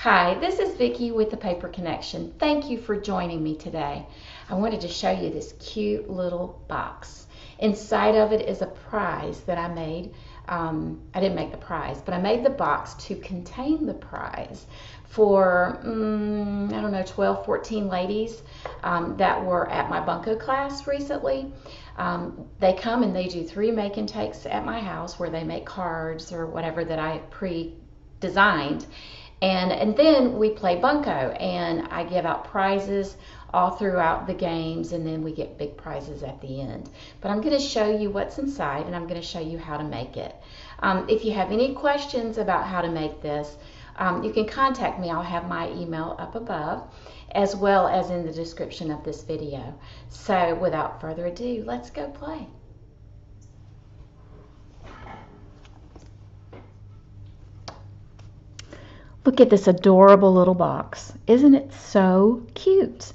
Hi, this is Vicki with the Paper Connection. Thank you for joining me today. I wanted to show you this cute little box. Inside of it is a prize that I made. I didn't make the prize, but I made the box to contain the prize for, I don't know, 12, 14 ladies that were at my Bunko class recently. They come and they do 3 make and takes at my house where they make cards or whatever that I pre-designed. And then we play Bunko, and I give out prizes all throughout the games, and then we get big prizes at the end. But I'm going to show you what's inside, and I'm going to show you how to make it. If you have any questions about how to make this, you can contact me. I'll have my email up above, as well as in the description of this video. So without further ado, let's go play. Look at this adorable little box. Isn't it so cute?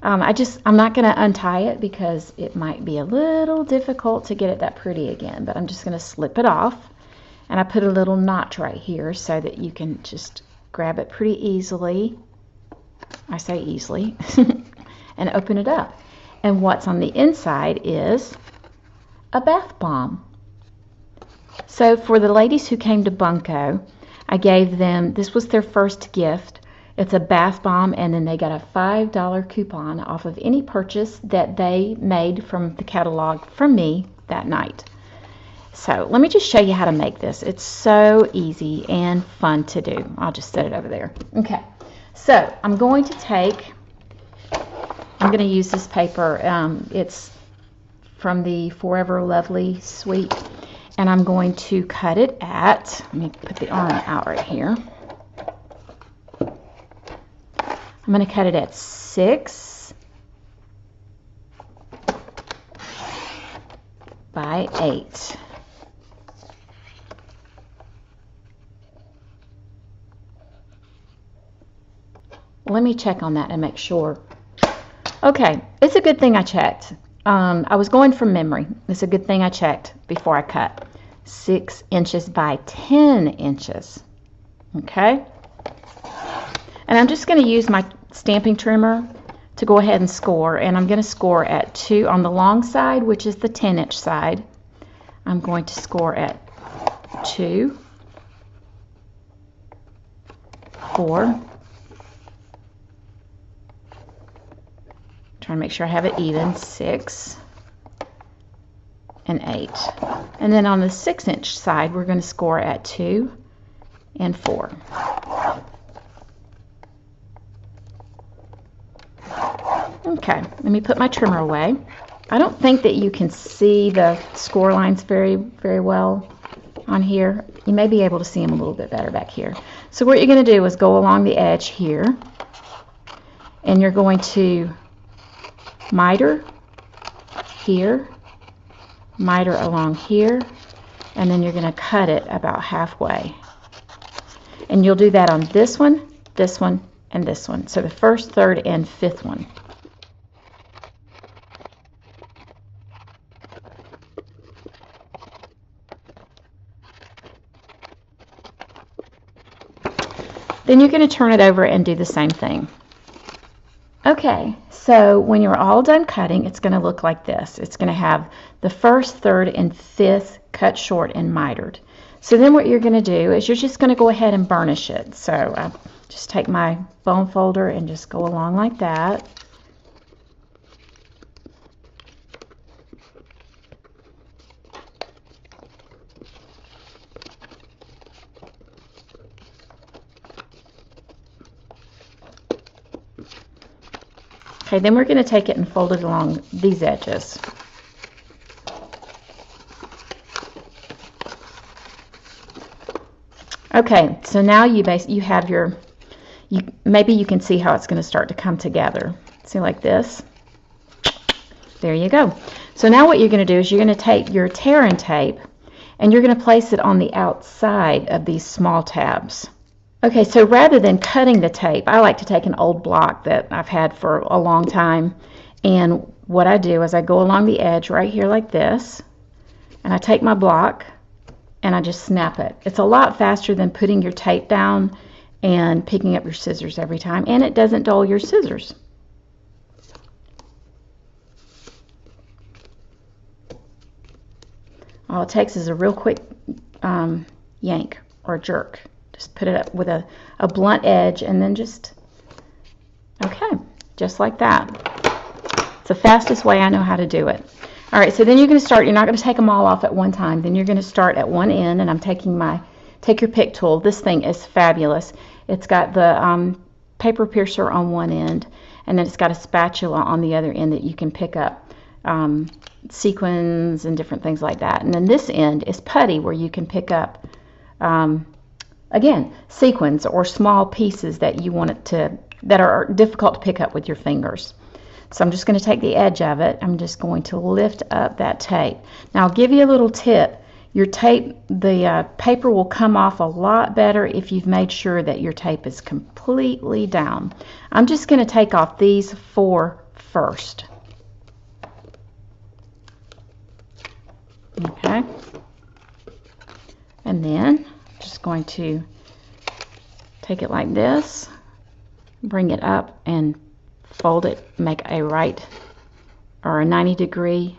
I'm not going to untie it because it might be a little difficult to get it that pretty again, but I'm just going to slip it off. And I put a little notch right here so that you can just grab it pretty easily. I say easily. And open it up. And what's on the inside is a bath bomb. So for the ladies who came to Bunko, I gave them, this was their first gift. It's a bath bomb, and then they got a $5 coupon off of any purchase that they made from the catalog from me that night. So let me just show you how to make this. It's so easy and fun to do. I'll just set it over there. Okay, so I'm going to use this paper. It's from the Forever Lovely suite. And I'm going to cut it at, let me put the arm out right here. I'm going to cut it at 6 by 8. Let me check on that and make sure. Okay, it's a good thing I checked. I was going from memory. It's a good thing I checked before I cut. 6 inches by 10 inches. Okay? And I'm just going to use my stamping trimmer to go ahead and score. And I'm going to score at 2 on the long side, which is the 10-inch side. I'm going to score at 2, 4. Trying to make sure I have it even. 6 and 8. And then on the 6-inch side, we're going to score at 2 and 4. Okay, let me put my trimmer away. I don't think that you can see the score lines very well on here. You may be able to see them a little bit better back here. So what you're going to do is go along the edge here, and you're going to miter here, miter along here, and then you're going to cut it about halfway. And you'll do that on this one, and this one. So the first, third, and fifth one. Then you're going to turn it over and do the same thing. Okay, so when you're all done cutting, it's going to look like this. It's going to have the first, third, and fifth cut short and mitered. So then what you're going to do is you're just going to go ahead and burnish it. So I just take my bone folder and just go along like that. Okay, then we're going to take it and fold it along these edges. Okay, so now you have your, maybe you can see how it's going to start to come together. See, like this. There you go. So now what you're going to do is you're going to take your tear-in tape and you're going to place it on the outside of these small tabs. Okay, so rather than cutting the tape, I like to take an old block that I've had for a long time, and what I do is I go along the edge right here like this, and I take my block and I just snap it. It's a lot faster than putting your tape down and picking up your scissors every time, and it doesn't dull your scissors. All it takes is a real quick yank or jerk. Just put it up with a blunt edge, and then just, okay, just like that. It's the fastest way I know how to do it. All right, so then you're going to start, you're not going to take them all off at one time. Then you're going to start at one end, and I'm taking take your pick tool. This thing is fabulous. It's got the paper piercer on one end, and then it's got a spatula on the other end that you can pick up sequins and different things like that. And then this end is putty, where you can pick up, again, sequins or small pieces that you want it to, that are difficult to pick up with your fingers. So I'm just going to take the edge of it. I'm just going to lift up that tape. Now I'll give you a little tip. Your tape, the paper will come off a lot better if you've made sure that your tape is completely down. I'm just going to take off these 4 first. Okay. And then just going to take it like this, bring it up and fold it, make a right or a 90-degree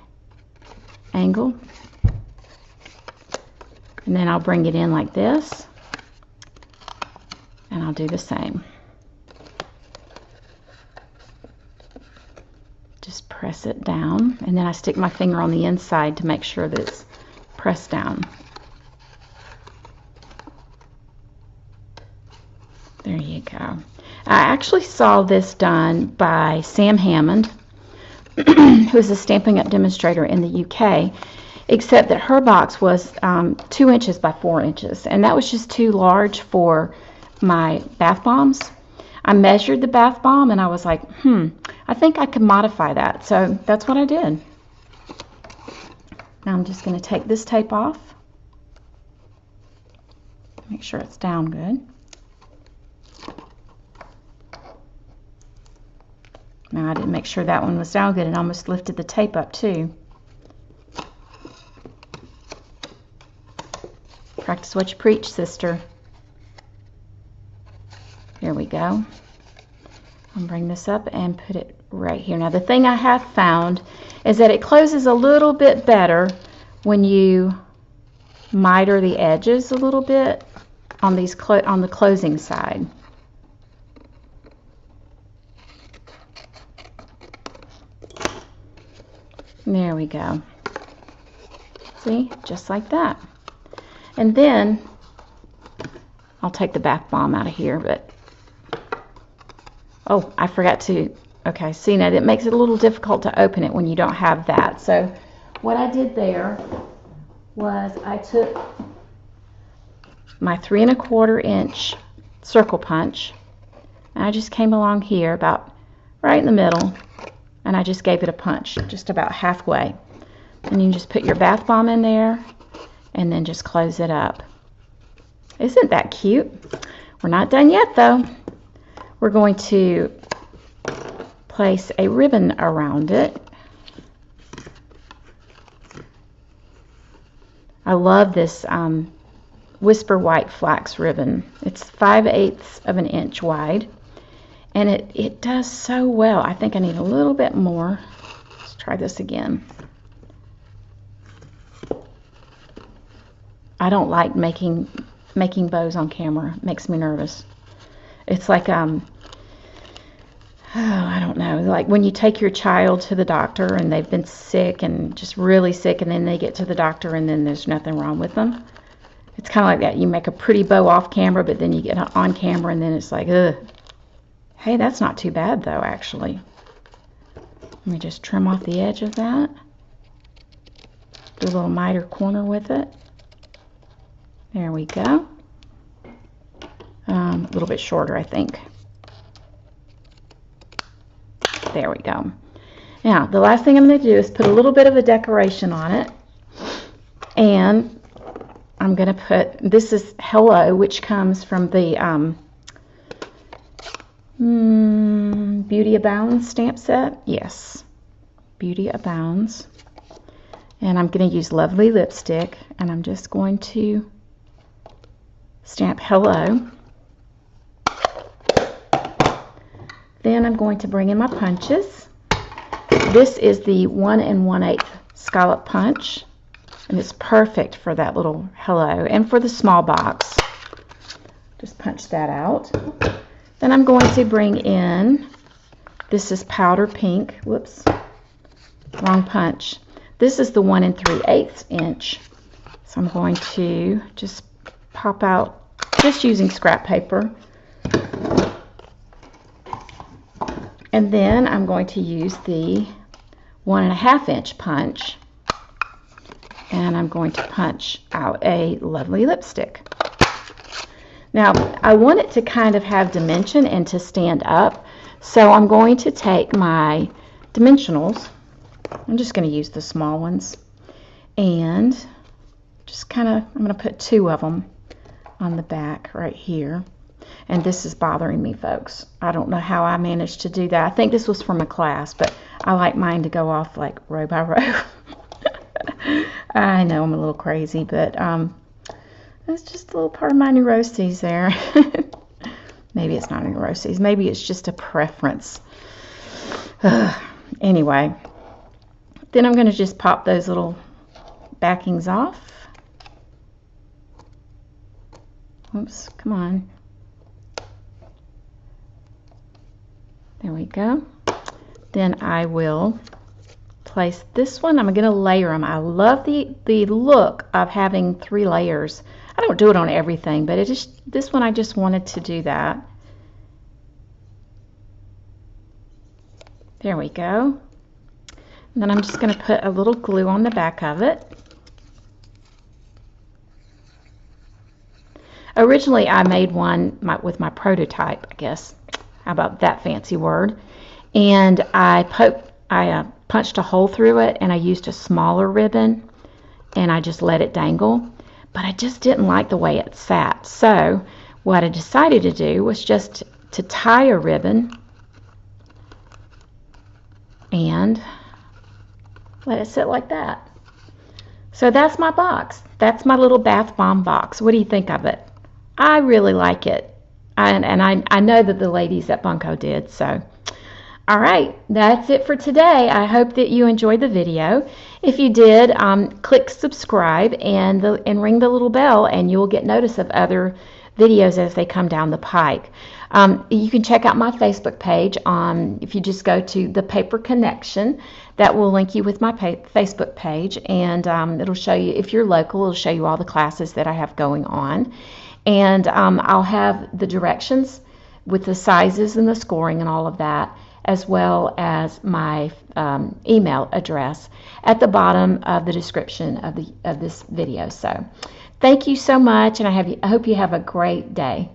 angle, and then I'll bring it in like this, and I'll do the same. Just press it down, and then I stick my finger on the inside to make sure that it's pressed down. There you go. I actually saw this done by Sam Hammond, who is a Stampin' Up! Demonstrator in the UK, except that her box was 2 inches by 4 inches, and that was just too large for my bath bombs. I measured the bath bomb, and I was like, I think I could modify that, so that's what I did. Now I'm just going to take this tape off, make sure it's down good. Now I didn't make sure that one was down good and almost lifted the tape up too. Practice what you preach, sister. Here we go. I'll bring this up and put it right here. Now the thing I have found is that it closes a little bit better when you miter the edges a little bit on these on the closing side. There we go. See, just like that. And then I'll take the bath bomb out of here, but oh, I forgot to, okay, see, now it makes it a little difficult to open it when you don't have that. So what I did there was I took my 3 1/4 inch circle punch, and I just came along here about right in the middle, and I just gave it a punch just about halfway. And you just put your bath bomb in there and then just close it up. Isn't that cute? We're not done yet though. We're going to place a ribbon around it. I love this Whisper White Flax ribbon. It's 5/8 of an inch wide. And it does so well. I think I need a little bit more. Let's try this again. I don't like making bows on camera. It makes me nervous. It's like, oh, I don't know, like when you take your child to the doctor and they've been sick and just really sick, and then they get to the doctor and then there's nothing wrong with them. It's kind of like that. You make a pretty bow off camera, but then you get on camera and then it's like, ugh. Hey, that's not too bad though, actually. Let me just trim off the edge of that. Do a little miter corner with it. There we go. A little bit shorter, I think. There we go. Now, the last thing I'm going to do is put a little bit of a decoration on it. And I'm going to put, this is Hello, which comes from the Beauty Abounds stamp set. Yes, Beauty Abounds. And I'm going to use Lovely Lipstick, and I'm just going to stamp Hello. Then I'm going to bring in my punches. This is the 1 1/8 scallop punch, and it's perfect for that little hello and for the small box. Just punch that out. Then I'm going to bring in, this is powder pink, whoops, wrong punch. This is the 1 3/8 inch. So I'm going to just pop out, just using scrap paper. And then I'm going to use the 1 1/2 inch punch, and I'm going to punch out a lovely lipstick. Now, I want it to kind of have dimension and to stand up, so I'm going to take my dimensionals. I'm just going to use the small ones, and just kind of, I'm going to put 2 of them on the back right here. And this is bothering me, folks. I don't know how I managed to do that. I think this was from a class, but I like mine to go off like row by row. I know I'm a little crazy, but that's just a little part of my neuroses there. Maybe it's not neuroses. Maybe it's just a preference. Anyway, then I'm going to just pop those little backings off. Oops, come on. There we go. Then I will place this one. I'm going to layer them. I love the look of having 3 layers. I don't do it on everything, but this one I just wanted to do that. There we go. And then I'm just going to put a little glue on the back of it. Originally I made one with my prototype, I guess. How about that fancy word? And I punched a hole through it, and I used a smaller ribbon, and I just let it dangle. But I just didn't like the way it sat. So what I decided to do was just to tie a ribbon and let it sit like that. So that's my box. That's my little bath bomb box. What do you think of it? I really like it. And I know that the ladies at Bunko did. So, all right, that's it for today. I hope that you enjoyed the video. If you did, click subscribe and ring the little bell, and you'll get notice of other videos as they come down the pike. You can check out my Facebook page if you just go to the Paper Connection. That will link you with my Facebook page, and it'll show you, if you're local, it'll show you all the classes that I have going on. And I'll have the directions with the sizes and the scoring and all of that, as well as my email address at the bottom of the description of this video. So thank you so much, and I hope you have a great day.